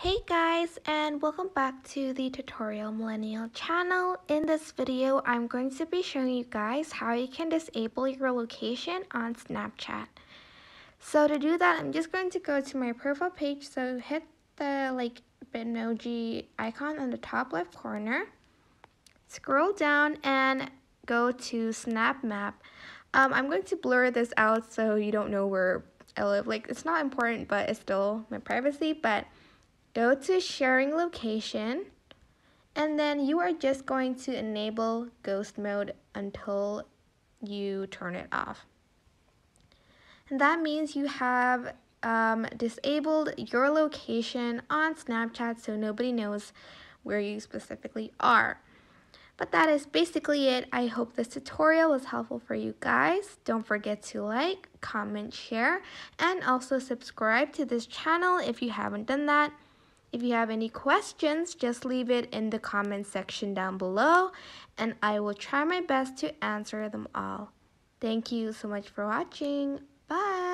Hey guys, and welcome back to the Tutorial Millennial channel. In this video, I'm going to be showing you guys how you can disable your location on Snapchat. So to do that, I'm just going to go to my profile page. So hit the Bitmoji icon on the top left corner. Scroll down and go to Snap Map. I'm going to blur this out so you don't know where I live. It's not important, but it's still my privacy. But go to sharing location, and then you are just going to enable ghost mode until you turn it off. And that means you have disabled your location on Snapchat so nobody knows where you specifically are. But that is basically it. I hope this tutorial was helpful for you guys. Don't forget to like, comment, share, and also subscribe to this channel if you haven't done that. If you have any questions, just leave it in the comment section down below, and I will try my best to answer them all. Thank you so much for watching. Bye!